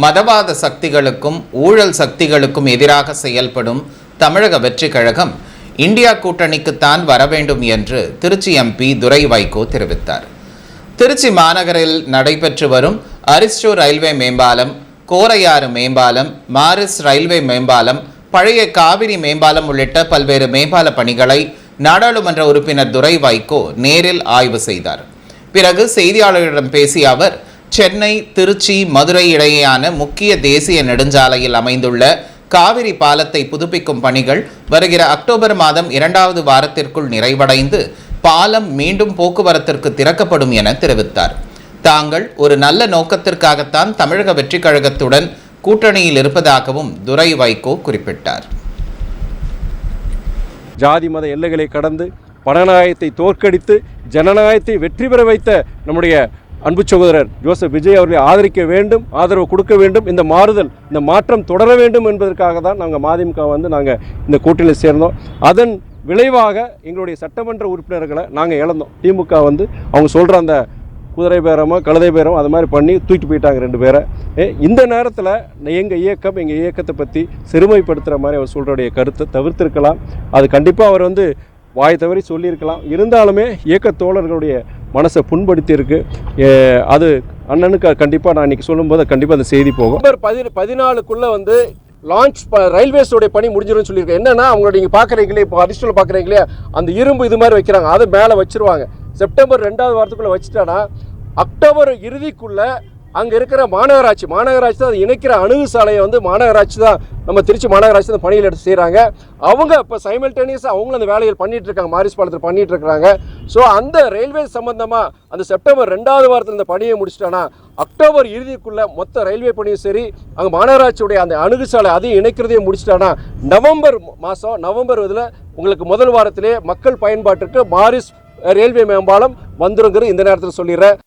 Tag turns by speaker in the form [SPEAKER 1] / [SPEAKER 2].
[SPEAKER 1] மதவாத சக்திகளுக்கும் ஊழல் சக்திகளுக்கும் எதிராக செயல்படும் தமிழக வெற்றிக் கழகம் இந்தியா கூட்டணிக்குத்தான் வர வேண்டும் என்று திருச்சி எம்பி துரை வைகோ தெரிவித்தார். திருச்சி மாநகரில் நடைபெற்று வரும் அரிஸ்டோ ரயில்வே மேம்பாலம், கோரையாறு மேம்பாலம், மாரிஸ் ரயில்வே மேம்பாலம், பழைய காவிரி மேம்பாலம் உள்ளிட்ட பல்வேறு மேம்பால பணிகளை நாடாளுமன்ற உறுப்பினர் துரை வைகோ நேரில் ஆய்வு செய்தார். பிறகு செய்தியாளர்களிடம் பேசிய அவர், சென்னை, திருச்சி, மதுரை இடையேயான முக்கிய தேசிய நெடுஞ்சாலையில் அமைந்துள்ள காவிரி பாலத்தை புதுப்பிக்கும் பணிகள் வருகிற அக்டோபர் மாதம் 2வது வாரத்திற்குள் நிறைவடைந்து பாலம் மீண்டும் போக்குவரத்திற்கு திறக்கப்படும் என தெரிவித்தார். தாங்கள் ஒரு நல்ல நோக்கத்திற்காகத்தான் தமிழக வெற்றிக் கழகத்துடன் கூட்டணியில் இருப்பதாகவும் துரை வைகோ குறிப்பிட்டார்.
[SPEAKER 2] ஜாதி மத எல்லைகளை கடந்து பணநாயகத்தை தோற்கடித்து ஜனநாயகத்தை வெற்றி பெற வைத்த நம்முடைய அன்பு சகோதரர் ஜோசப் விஜய் அவர்களை ஆதரிக்க வேண்டும், ஆதரவு கொடுக்க வேண்டும். இந்த மாறுதல், இந்த மாற்றம் தொடர வேண்டும் என்பதற்காக தான் நாங்கள் மதிமுக நாங்கள் இந்த கூட்டணியில் சேர்ந்தோம். அதன் விளைவாக எங்களுடைய சட்டமன்ற உறுப்பினர்களை நாங்கள் இழந்தோம். திமுக அவங்க சொல்கிற அந்த குதிரை பேரமோ கழுதை பேரமோ அது மாதிரி பண்ணி தூக்கிட்டு போயிட்டாங்க 2 பேரை. இந்த நேரத்தில் எங்கள் இயக்கத்தை பற்றி சிறுமைப்படுத்துகிற மாதிரி அவர் சொல்கிறடைய கருத்தை தவிர்த்திருக்கலாம். அது கண்டிப்பாக அவர் வாய் தவறி சொல்லியிருக்கலாம். இருந்தாலுமே இயக்க தோழர்களுடைய மனசை புண்படுத்தி இருக்கு. அது அண்ணனுக்கு கண்டிப்பாக நான் இன்றைக்கி சொல்லும்போது கண்டிப்பாக அந்த செய்தி போகும். 14க்குள்ளே லான்ச் ரயில்வேஸோடைய பணி முடிஞ்சிடும்னு சொல்லியிருக்கேன். என்னன்னா அவங்களோட நீங்கள் பார்க்குறீங்களே, இப்போ அரிஸ்டோவில் பார்க்குறீங்களே, அந்த இரும்பு இது மாதிரி வைக்கிறாங்க, அதை மேலே வச்சுருவாங்க. செப்டம்பர் 2வது வாரத்துக்குள்ளே வச்சுட்டானா அக்டோபர் இறுதிக்குள்ளே அங்கே இருக்கிற மாநகராட்சி தான் அதை இணைக்கிற அணுகு சாலையை மாநகராட்சி தான், நம்ம திருச்சி மாநகராட்சி தான் பணியில் எடுத்து செய்கிறாங்க. அவங்க இப்போ சைமல்டேனியஸாக அவங்களும் அந்த வேலைகள் பண்ணிகிட்டு இருக்காங்க, மாரிஸ் பாலத்தில் பண்ணிகிட்டு இருக்கிறாங்க. ஸோ அந்த ரயில்வே சம்பந்தமாக அந்த செப்டம்பர் 2வது வாரத்தில் இந்த பணியை முடிச்சிட்டானா அக்டோபர் இறுதிக்குள்ளே மொத்த ரயில்வே பணியும் சரி, அங்கே மாநகராட்சியுடைய அந்த அணுகு சாலை அதையும் இணைக்கிறதையும் முடிச்சிட்டானா நவம்பர் இதில் உங்களுக்கு முதல் வாரத்திலே மக்கள் பயன்பாட்டிற்கு மாரிஸ் ரயில்வே மேம்பாலம் வந்துருங்கிற இந்த நேரத்தில் சொல்லிடுறேன்.